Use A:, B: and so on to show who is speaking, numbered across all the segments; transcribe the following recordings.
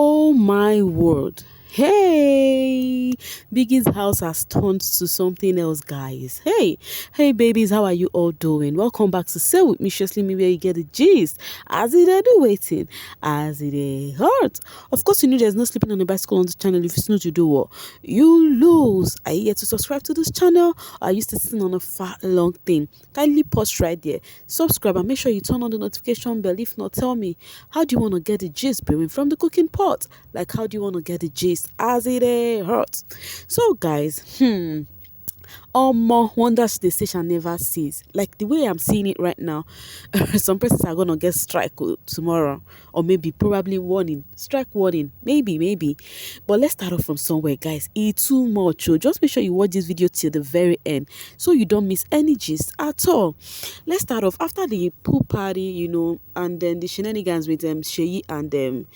A: Oh my word. Hey, Biggie's house has turned to something else, guys. Hey, babies, how are you all doing? Welcome back to Say With Me, Shirley, me where you get the gist. As it do waiting, as it hurt. Of course, you know there's no sleeping on a bicycle on this channel. If it's not to do what you lose. Are you here to subscribe to this channel? Or are you still sitting on a far long thing? Kindly pause right there, subscribe, and make sure you turn on the notification bell. If not, tell me, how do you want to get the gist brewing from the cooking pot? Like, how do you want to get the gist as it hurts? So, guys, more wonders the station never sees. Like the way I'm seeing it right now, some persons are gonna get strike tomorrow, or maybe probably warning, strike warning, maybe. But let's start off from somewhere, guys. It's too much. Oh. Just make sure you watch this video till the very end, so you don't miss any gist at all. Let's start off after the pool party, and then the shenanigans with Sheyi and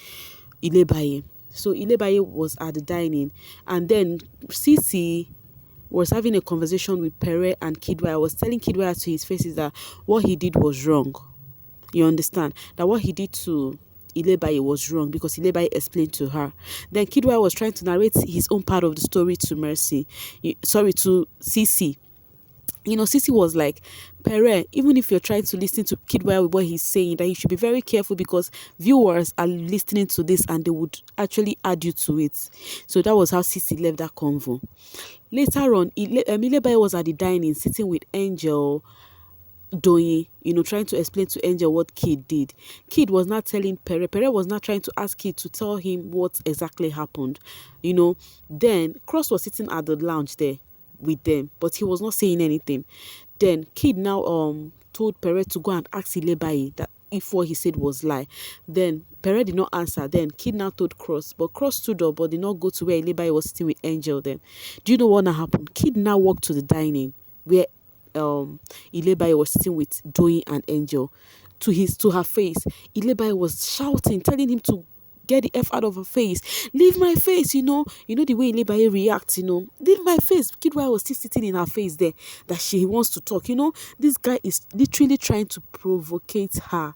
A: Ilebaye. So Ilebaye was at the dining, and then Sisi was having a conversation with Pere and Kidwaya. I was telling Kidwaya to his face is that what he did was wrong. You understand? That what he did to Ilebaye was wrong because Ilebaye explained to her. Then Kidwaya was trying to narrate his own part of the story to to Sisi. Sisi was like, Pere, even if you're trying to listen to Kidwaya with what he's saying, that you should be very careful because viewers are listening to this and they would actually add you to it. So that was how Sisi left that convo. Later on, Ilebaye was at the dining, sitting with Angel, doyin, trying to explain to Angel what Kid did. Kid was not telling Pere. Pere was not trying to ask Kid to tell him what exactly happened. Then Cross was sitting at the lounge there with them, but he was not saying anything. Then Kid now told Pere to go and ask Ilebaye that if what he said was lie. Then Pere did not answer. Then Kid now told Cross, but Cross stood up but did not go to where Ilebaye was sitting with Angel. Then do you know what now happened? Kid now walked to the dining where Ilebaye was sitting with doyin and Angel. To her face, Ilebaye was shouting, telling him to get the F out of her face. Leave my face, You know the way Ilebaye reacts, Leave my face. Kidwaya was still sitting in her face there that she wants to talk, This guy is literally trying to provocate her.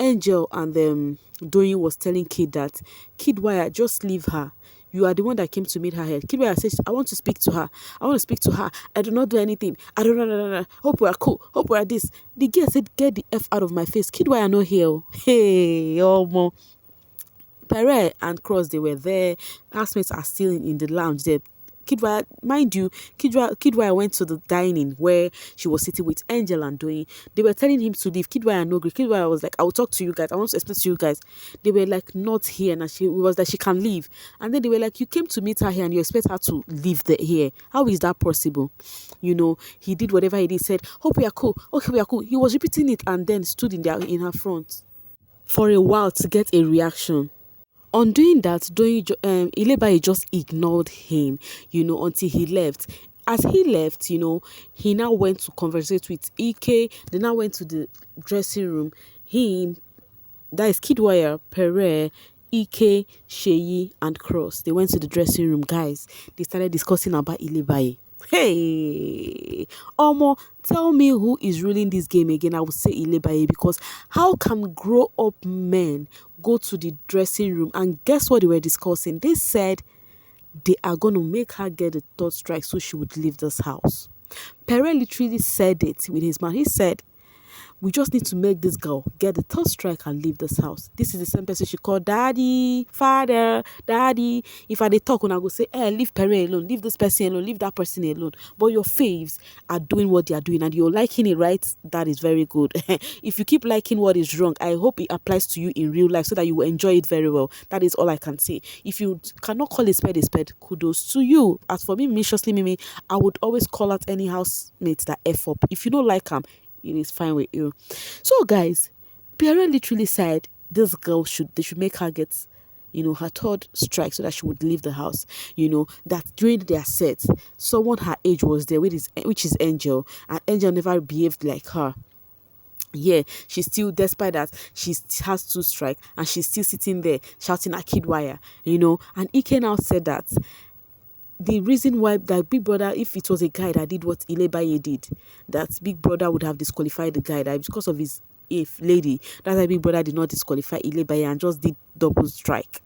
A: Angel and doyin was telling Kid that, Kidwaya, just leave her. You are the one that came to meet her here. Kidwaya says, I want to speak to her. I do not do anything. I don't know. Hope we are cool. Hope we are this. The girl said, get the F out of my face. Kidwaya no here. Hey, more. Pere and Cross, they were there. Housemates are still in the lounge there. Kidwaya, mind you, Kidwaya went to the dining where she was sitting with Angel and doyin. They were telling him to leave. Kidwaya no agree. Kidwaya was like, I will talk to you guys. I want to explain to you guys. They were like, not here. And she was like, she can leave. And then they were like, you came to meet her here and you expect her to leave here. How is that possible? He did whatever he did. Said, hope we are cool. Okay, we are cool. He was repeating it and then stood in her front for a while to get a reaction. On doing that, Ilebaye just ignored him, until he left. As he left, he now went to conversate with Ike. They now went to the dressing room. That is Kidwaya, Pere, Ike, Sheyi, and Cross. They went to the dressing room, guys. They started discussing about Ilebaye. Hey, Omo, tell me who is ruling this game again. I would say Ilebaye, because how can grow up men go to the dressing room and guess what they were discussing? They said they are going to make her get a third strike so she would leave this house. Pere literally said it with his mouth. He said, we just need to make this girl get the third strike and leave this house. This is the same person she called daddy, father, daddy. If I dey talk, when I go say, leave Pere alone, leave this person alone, leave that person alone. But your faves are doing what they are doing and you're liking it, right? That is very good. If you keep liking what is wrong, I hope it applies to you in real life so that you will enjoy it very well. That is all I can say. If you cannot call a spade, kudos to you. As for me, Mimi, I would always call out any housemate that F up. If you don't like them, it is fine with you. So guys, Pierre literally said this girl should make her get her third strike so that she would leave the house. That during their set, someone her age was there, which is Angel, and Angel never behaved like her. Yeah, she's still, despite that, she has 2 strikes and she's still sitting there shouting at Kidwaya, and Ike now said that the reason why that Big Brother, if it was a guy that did what Ilebaye did, that Big Brother would have disqualified the guy, that because of his lady, that's why Big Brother did not disqualify Ilebaye and just did double strike.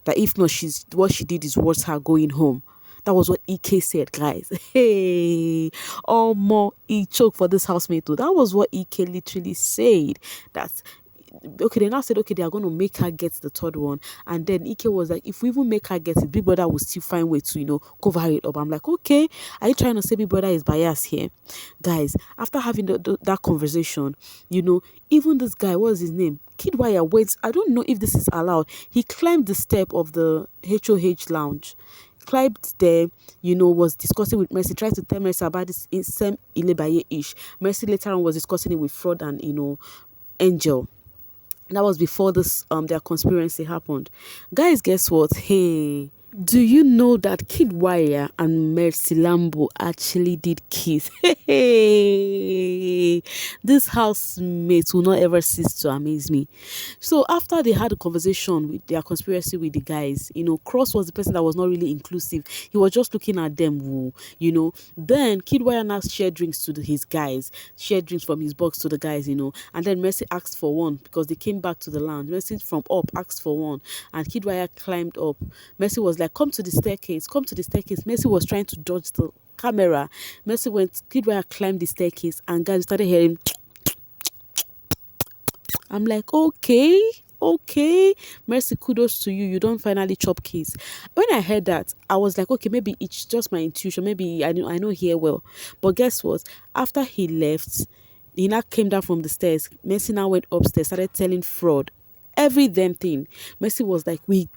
A: That if not, she's what she did is worth her going home. That was what EK said, guys. Hey, oh more he choked for this housemate too. That was what EK literally said. That okay, they now said okay, they are going to make her get the third one, and then Ike was like, if we even make her get it, Big Brother will still find way to cover it up. I'm like, okay, are you trying to say Big Brother is biased here, guys? After having that conversation, even this guy, what was his name? Kid Wire went. I don't know if this is allowed. He climbed the step of the HOH lounge. Climbed there, was discussing with Mercy, tried to tell Mercy about this same Ilebaye ish. Mercy later on was discussing it with Fraud and Angel. That was before this their conspiracy happened. Guys, guess what? Hey, do you know that Kid Wire and Mercy Lambo actually did kiss? Hey, this housemate will not ever cease to amaze me. So after they had a conversation with their conspiracy with the guys, Cross was the person that was not really inclusive. He was just looking at them, Then Kid Wire now shared drinks to his guys, shared drinks from his box to the guys, and then Mercy asked for one because they came back to the lounge. Mercy from up asked for one, and Kid Wire climbed up. Mercy was like, come to the staircase, come to the staircase. Mercy was trying to dodge the camera. Mercy went, Kid Wire climbed the staircase, and guys started hearing. I'm like, okay, Mercy, kudos to you. You don't finally chop keys. When I heard that, I was like, okay, maybe it's just my intuition. Maybe I know here well. But guess what? After he left, he now came down from the stairs. Mercy now went upstairs, started telling Fraud every damn thing. Mercy was like, we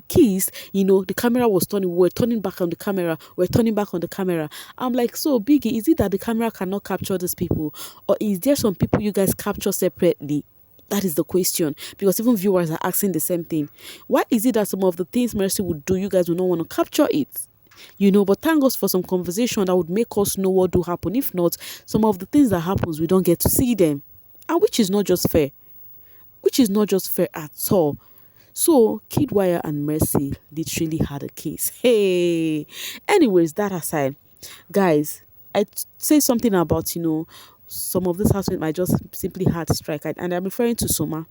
A: kissed, the camera was turning, we're turning back on the camera, we're turning back on the camera. I'm like, so Biggie, is it that the camera cannot capture these people, or is there some people you guys capture separately? That is the question, because even viewers are asking the same thing. Why is it that some of the things Mercy would do, you guys would not want to capture it? But thank us for some conversation that would make us know what do happen. If not, some of the things that happens, we don't get to see them, and which is not just fair. Which is not just fair at all. So, Kid Wire and Mercy literally had a case. Hey! Anyways, that aside, guys, I say something about, some of this housemates might just simply hard strike. And I'm referring to Soma.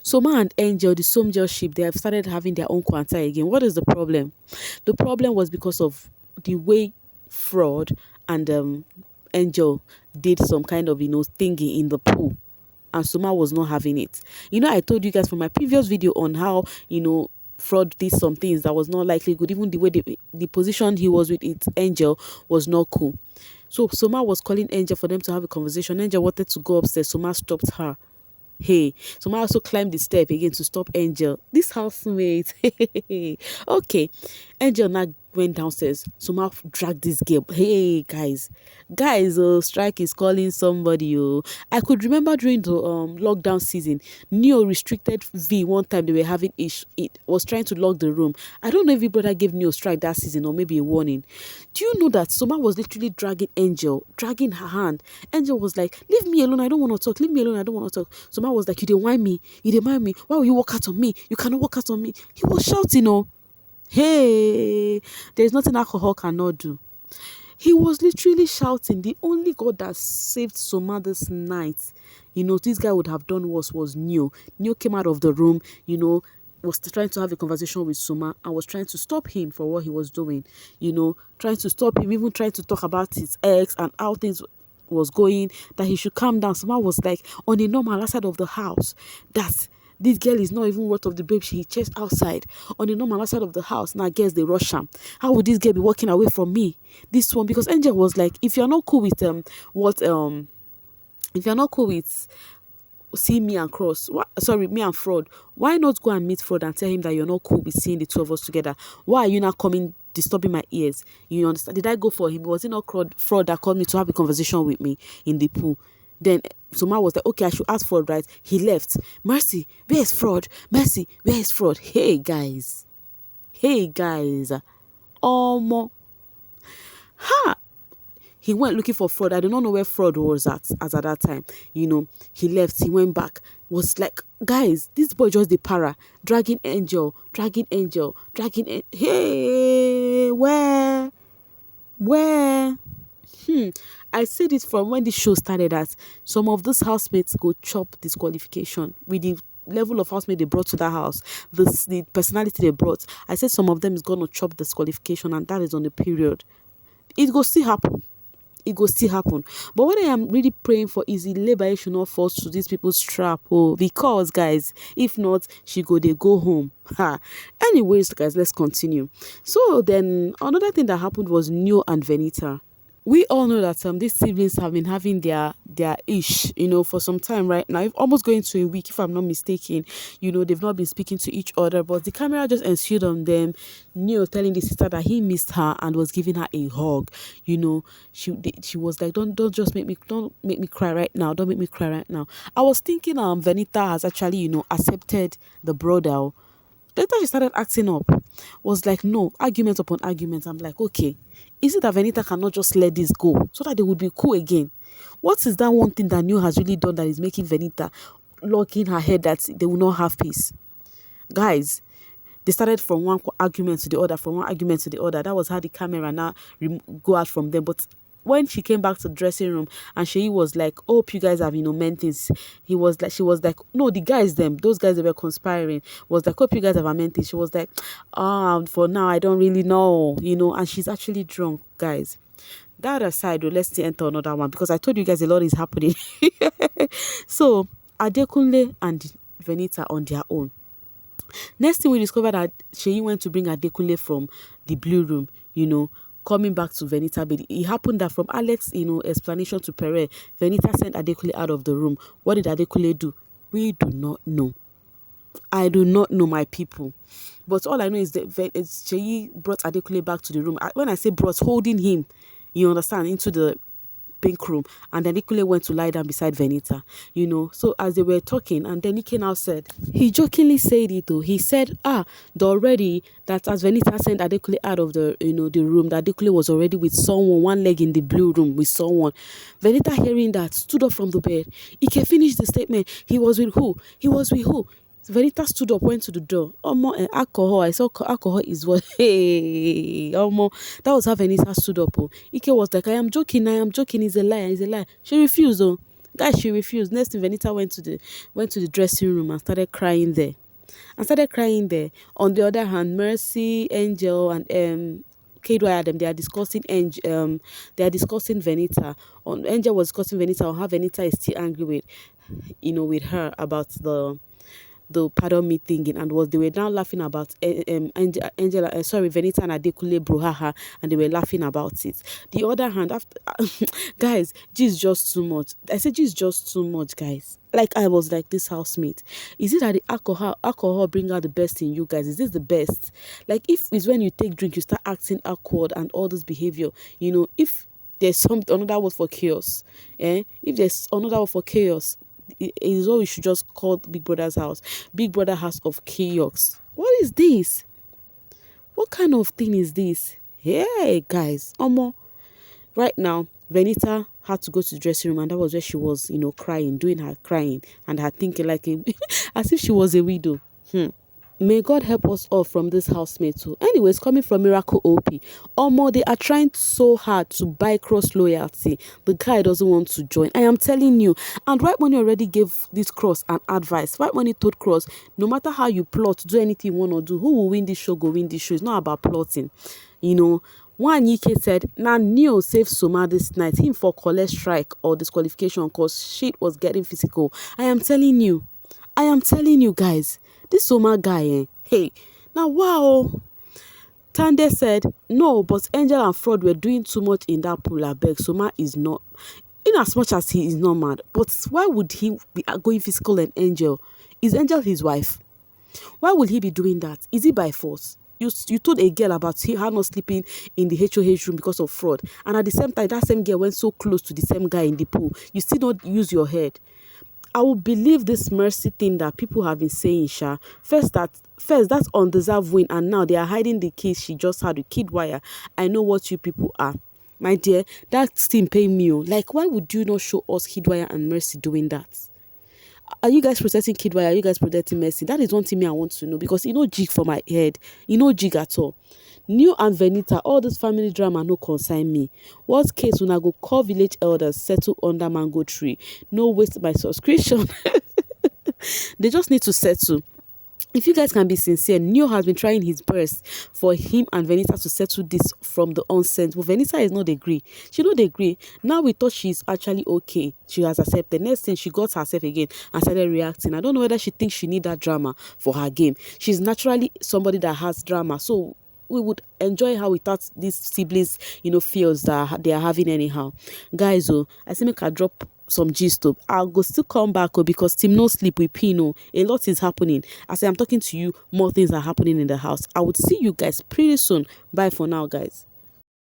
A: Soma and Angel, the Somgel ship, they have started having their own quanta again. What is the problem? The problem was because of the way Fraud and Angel did some kind of, thingy in the pool. And Soma was not having it. I told you guys from my previous video on how, Fraud did some things that was not likely good. Even the way the position he was with its Angel was not cool. So Soma was calling Angel for them to have a conversation. Angel wanted to go upstairs. Soma stopped her. Hey, Soma also climbed the step again to stop Angel. This housemate. Okay. Angel now went downstairs. Soma dragged this girl. Hey, guys, Strike is calling somebody. I could remember during the lockdown season, Neo restricted V one time. They were having it was trying to lock the room. I don't know if Big Brother gave Neo Strike that season or maybe a warning. Do you know that Soma was literally dragging Angel, dragging her hand? Angel was like, leave me alone, I don't want to talk. Leave me alone, I don't want to talk. Soma was like, you didn't whine me. You didn't mind me. Why will you walk out on me? You cannot walk out on me. He was shouting, hey, there's nothing alcohol cannot do. He was literally shouting. The only God that saved Soma this night, this guy would have done worse, was Neo. Neo came out of the room, was trying to have a conversation with Soma and was trying to stop him for what he was doing, trying to stop him, even trying to talk about his ex and how things was going, that he should calm down. Soma was like, on a normal outside of the house, that this girl is not even worth of the babe she chased outside. On the normal outside of the house, now girls they rush him. How would this girl be walking away from me? This one, because Angel was like, if you're not cool with if you're not cool with see me and me and Fraud, why not go and meet Fraud and tell him that you're not cool with seeing the two of us together? Why are you not coming disturbing my ears? You understand? Did I go for him? Was it not Fraud that called me to have a conversation with me in the pool? Then Soma was like, okay, I should ask Fraud, right? He left. Mercy, where is Fraud? Mercy, where is Fraud? Hey guys. Ha! He went looking for Fraud. I do not know where Fraud was at that time. He left. He went back. Was like, guys, this boy just the para. Dragging Angel. Hey, where? I said it from when the show started that some of those housemates go chop disqualification with the level of housemate they brought to that house, the personality they brought, I said some of them is gonna chop disqualification, and that is on the period. It go still happen. It go still happen. But what I am really praying for is Ilebaye should not fall to these people's trap. Oh, because guys, if not, they go home. Ha. Anyways, guys, let's continue. So then another thing that happened was Neo and Venita. We all know that these siblings have been having their ish, for some time right now. Almost going to a week, if I'm not mistaken. They've not been speaking to each other, but the camera just ensued on them. Neo telling the sister that he missed her and was giving her a hug. She was like, don't make me cry right now. Don't make me cry right now. I was thinking Venita has actually accepted the brother. Later she started acting up. Was like, no, argument upon argument. I'm like, okay, is it that Venita cannot just let this go so that they would be cool again? What is that one thing that Neo has really done that is making Venita lock in her head that they will not have peace? Guys, they started from one argument to the other, from one argument to the other. That was how the camera now go out from them. But when she came back to the dressing room and she was like, hope you guys have meant things, she was like, no, the guys, those guys that were conspiring, was like, hope you guys have meant things. She was like, for now I don't really know, and she's actually drunk, guys. That aside, let's enter another one, because I told you guys a lot is happening. So Adekunle and Venita on their own. Next thing we discovered that Sheyi went to bring Adekunle from the blue room, coming back to Venita bed. It happened that from Alex, explanation to Pere, Venita sent Adekunle out of the room. What did Adekunle do? We do not know. I do not know, my people. But all I know is that Sheyi brought Adekunle back to the room. When I say brought, holding him, you understand, into the pink room, and then Adekunle went to lie down beside Venita, so as they were talking, and then Ike now said, he jokingly said it though, he said, already that as Venita sent Adekunle out of the the room, that Adekunle was already with someone, one leg in the blue room with someone. Venita, hearing that, stood up from the bed. Ike finished the statement. He was with who? Venita stood up, went to the door. Alcohol. I saw alcohol is what. Hey, that was how Venita stood up. Oh. Ike was like, I am joking. It's a lie. She refused. Oh, guys, she refused. Next thing, Venita went to the dressing room and started crying there. On the other hand, Mercy, Angel, and K-Dwyer, they are discussing Venita. Angel was discussing Venita on how Venita is still angry with her about the pardon me thinking, and they were now laughing about Venita and Adekunle brouhaha, and they were laughing about it. The other hand, after guys, this is just too much. I said this is just too much, guys. Like, I was like, this housemate, is it that the alcohol bring out the best in you guys? Is this the best? Like, if it's when you take drink you start acting awkward and all this behavior, if there's another word for chaos, if there's another word for chaos, it is what we should just call Big Brother's house. Big Brother house of chaos. What is this? What kind of thing is this? Hey, guys. Right now, Venita had to go to the dressing room, and that was where she was, crying, doing her crying, and her thinking like as if she was a widow. May God help us all from this housemate too. Anyways, coming from Miracle OP, they are trying so hard to buy Cross loyalty. The guy doesn't want to join. I am telling you. And White Money already gave this Cross an advice. White Money told Cross, no matter how you plot, do anything you want to do, who will win this show, go win this show. It's not about plotting. One Yike said, now Neo saved Soma this night, him for collect strike or disqualification because shit was getting physical. I am telling you guys. This Soma guy, hey, now wow. Tande said, no, but Angel and Fraud were doing too much in that pool. I beg, Soma is not, in as much as he is not mad, but why would he be going physical and Angel? Is Angel his wife? Why would he be doing that? Is it by force? You told a girl about her not sleeping in the HOH room because of Fraud, and at the same time, that same girl went so close to the same guy in the pool. You still don't use your head. I will believe this Mercy thing that people have been saying, Sha. First, that's undeserved win, and now they are hiding the kids she just had with Kid Wire. I know what you people are. My dear, that thing pay me. Like, why would you not show us Kid Wire and Mercy doing that? Are you guys protecting Kid Wire? Are you guys protecting Mercy? That is one thing I want to know, because jig for my head. Jig at all. New and Venita, all this family drama no concern me. Worst case, when I go call village elders, settle under mango tree. No waste my subscription. They just need to settle. If you guys can be sincere, Neo has been trying his best for him and Venita to settle this from the onset, but Venita is not agree. She not agree. Now we thought she's actually okay. She has accepted. Next thing, she got herself again and started reacting. I don't know whether she thinks she need that drama for her game. She's naturally somebody that has drama, so we would enjoy her without these siblings, feels that they are having anyhow. Guys, I say make her drop some gist up. I'll go still come back because team no sleep with Pino. A lot is happening. As I'm talking to you, more things are happening in the house. I would see you guys pretty soon. Bye for now, guys.